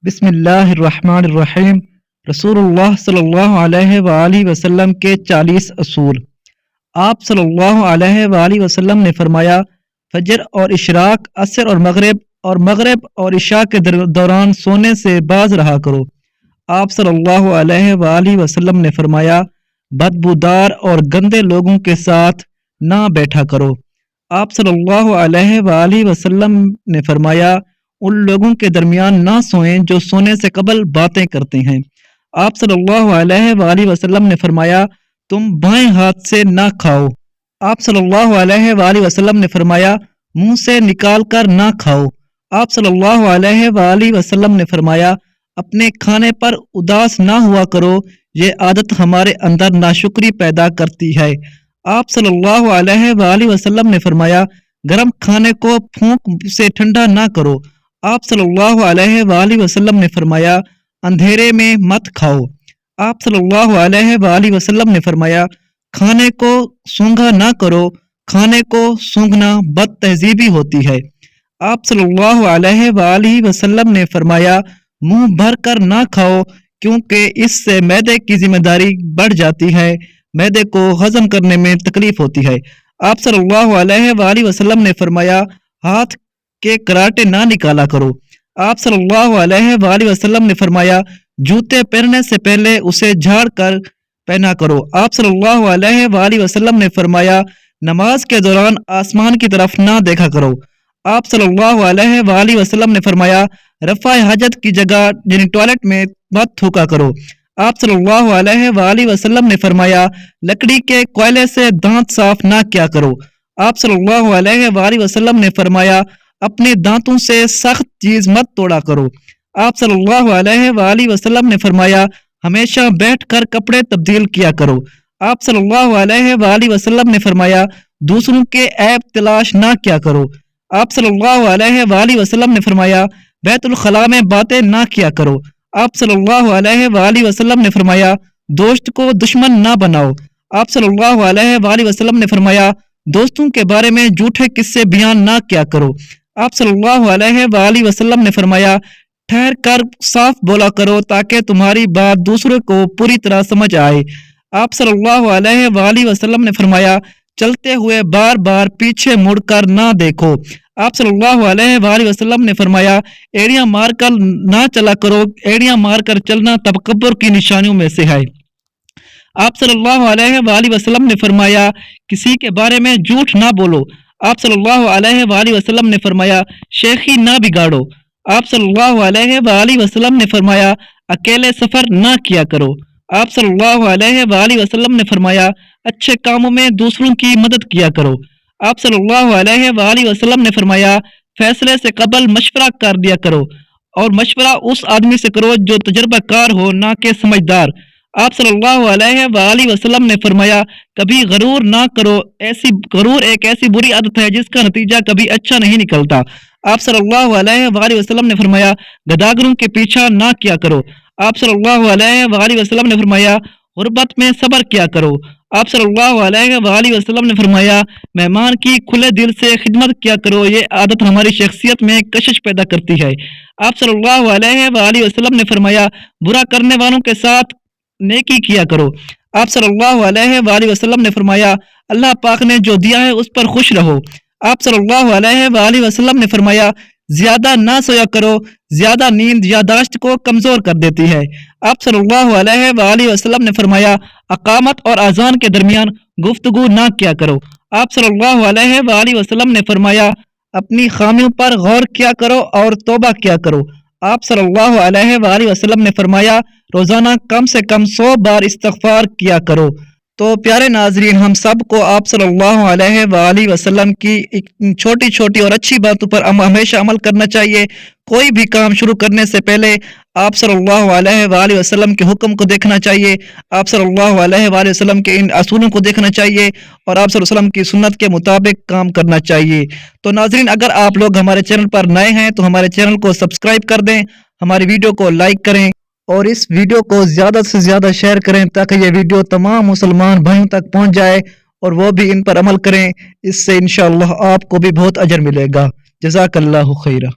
بسم اللہ الرحمن الرحیم۔ رسول اللہ صلی اللہ علیہ وآلہ وسلم کے 40 اصول۔ آپ صلی اللہ علیہ وآلہ وسلم نے فرمایا، فجر اور اشراق، عصر اور مغرب اور عشاء کے دوران سونے سے باز رہا کرو۔ آپ صلی اللہ علیہ وآلہ وسلم نے فرمایا، بدبودار اور گندے لوگوں کے ساتھ نہ بیٹھا کرو۔ آپ صلی اللہ علیہ وآلہ وسلم نے فرمایا، ان لوگوں کے درمیان نہ سوئیں جو سونے سے قبل باتیں کرتے ہیں۔ آپ صلی اللہ علیہ وآلہ وسلم نے فرمایا، تم بائیں ہاتھ سے نہ کھاؤ۔ آپ صلی اللہ علیہ وآلہ وسلم نے فرمایا، منہ سے نکال کر نہ کھاؤ۔ آپ صلی اللہ علیہ وآلہ وسلم نے فرمایا، اپنے کھانے پر اداس نہ ہوا کرو، یہ عادت ہمارے اندر ناشکری پیدا کرتی ہے۔ آپ صلی اللہ علیہ وآلہ وسلم نے فرمایا، گرم کھانے کو پھونک سے ٹھنڈا نہ کرو۔ آپ صلی اللہ علیہ وآلہ وسلم نے فرمایا، اندھیرے میں مت کھاؤ۔ آپ صلی اللہ علیہ وآلہ وسلم نے فرمایا، کھانے کو سونگھا نہ کرو، کھانے کو سونگھنا بد تہذیبی ہوتی ہے۔ آپ صلی اللہ علیہ وآلہ وسلم نے فرمایا، منہ بھر کر نہ کھاؤ، کیونکہ اس سے معدے کی ذمہ داری بڑھ جاتی ہے، معدے کو ہضم کرنے میں تکلیف ہوتی ہے۔ آپ صلی اللہ علیہ وآلہ وسلم نے فرمایا، ہاتھ کے کراٹے نہ نکالا کرو۔ آپ صلی اللہ علیہ وآلہ وسلم نے فرمایا، جوتے پہننے سے پہلے اسے جھاڑ کر پہنا کرو۔ آپ صلی اللہ علیہ وآلہ وسلم نے فرمایا، نماز کے دوران آسمان کی طرف نہ دیکھا کرو۔ آپ صلی اللہ علیہ وآلہ وسلم نے فرمایا، رفع حاجت کی جگہ یعنی ٹوائلٹ میں مت تھوکا کرو۔ آپ صلی اللہ علیہ وآلہ وسلم نے فرمایا، لکڑی کے کوئلے سے دانت صاف نہ کیا کرو۔ آپ صلی اللہ علیہ وآلہ وسلم نے فرمایا، اپنے دانتوں سے سخت چیز مت توڑا کرو۔ آپ صلی اللہ علیہ وآلہ وسلم نے فرمایا، ہمیشہ بیٹھ کر کپڑے تبدیل کیا کرو۔ آپ صلی اللہ علیہ وآلہ وسلم نے فرمایا، دوسروں کے عیب تلاش نہ کیا کرو۔ آپ صلی اللہ علیہ وآلہ وسلم نے فرمایا، بیت الخلاء میں باتیں نہ کیا کرو۔ آپ صلی اللہ علیہ وآلہ وسلم نے فرمایا، دوست کو دشمن نہ بناؤ۔ آپ صلی اللہ علیہ وآلہ وسلم نے فرمایا، دوستوں کے بارے میں جھوٹے قصے بیان نہ کیا کرو۔ آپ صلی اللہ علیہ وآلہ وسلم نے فرمایا، ٹھہر کر صاف بولا کرو تاکہ تمہاری بات دوسرے کو پوری طرح سمجھ آئے۔ آپ صلی اللہ علیہ وآلہ وسلم نے فرمایا، چلتے ہوئے بار بار پیچھے مڑ کر نہ دیکھو۔ آپ صلی اللہ علیہ وآلہ وسلم نے فرمایا، ایڑیاں مار کر نہ چلا کرو، ایڑیاں مار کر چلنا تکبر کی نشانیوں میں سے ہے۔ آپ صلی اللہ علیہ وآلہ وسلم نے فرمایا، کسی کے بارے میں جھوٹ نہ بولو۔ آپ صلی اللہ علیہ وآلہ وسلم نے فرمایا، شیخی نہ بگاڑو۔ آپ صلی اللہ علیہ وآلہ وسلم نے فرمایا، اکیلے سفر نہ کیا کرو۔ آپ صلی اللہ علیہ وآلہ وسلم نے فرمایا، اچھے کاموں میں دوسروں کی مدد کیا کرو۔ آپ صلی اللہ علیہ وآلہ وسلم نے فرمایا، فیصلے سے قبل مشورہ کر دیا کرو، اور مشورہ اس آدمی سے کرو جو تجربہ کار ہو، نہ کہ سمجھدار۔ آپ صلی اللہ علیہ وآلہ وسلم نے فرمایا، کبھی غرور نہ کرو، غرور ایک ایسی بری عادت ہے جس کا نتیجہ کبھی اچھا نہیں نکلتا۔ آپ صلی اللہ علیہ وآلہ وسلم نے فرمایا، گداگروں کے پیچھا نہ کیا کرو۔ آپ صلی اللہ علیہ وآلہ وسلم نے فرمایا، غربت میں صبر کیا کرو۔ آپ صلی اللہ علیہ وآلہ وسلم نے فرمایا، مہمان کی کھلے دل سے خدمت کیا کرو، یہ عادت ہماری شخصیت میں کشش پیدا کرتی ہے۔ آپ صلی اللہ علیہ وآلہ وسلم نے فرمایا، برا کرنے والوں کے ساتھ نیکی کیا کرو۔ آپ صلی اللہ علیہ وآلہ وسلم نے فرمایا، اللہ پاک نے جو دیا ہے اس پر خوش رہو۔ آپ صلی اللہ علیہ وآلہ وسلم نے فرمایا، زیادہ نہ سویا کرو، زیادہ نیند یادداشت کو کمزور کر دیتی ہے۔ آپ صلی اللہ علیہ وآلہ وسلم نے فرمایا، اقامت اور اذان کے درمیان گفتگو نہ کیا کرو۔ آپ صلی اللہ علیہ وآلہ وسلم نے فرمایا، اپنی خامیوں پر غور کیا کرو اور توبہ کیا کرو۔ آپ صلی اللہ علیہ وآلہ وسلم نے فرمایا، روزانہ کم سے کم 100 بار استغفار کیا کرو۔ تو پیارے ناظرین، ہم سب کو آپ صلی اللہ علیہ وآلہ وسلم کی چھوٹی چھوٹی اور اچھی باتوں پر ہمیشہ عمل کرنا چاہیے۔ کوئی بھی کام شروع کرنے سے پہلے آپ صلی اللہ علیہ وآلہ وسلم کے حکم کو دیکھنا چاہیے، آپ صلی اللہ علیہ وآلہ وسلم کے ان اصولوں کو دیکھنا چاہیے، اور آپ صلی اللہ علیہ وسلم کی سنت کے مطابق کام کرنا چاہیے۔ تو ناظرین، اگر آپ لوگ ہمارے چینل پر نئے ہیں تو ہمارے چینل کو سبسکرائب کر دیں، ہماری ویڈیو کو لائک کریں، اور اس ویڈیو کو زیادہ سے زیادہ شیئر کریں تاکہ یہ ویڈیو تمام مسلمان بھائیوں تک پہنچ جائے اور وہ بھی ان پر عمل کریں۔ اس سے انشاءاللہ آپ کو بھی بہت اجر ملے گا۔ جزاک اللہ خیرہ۔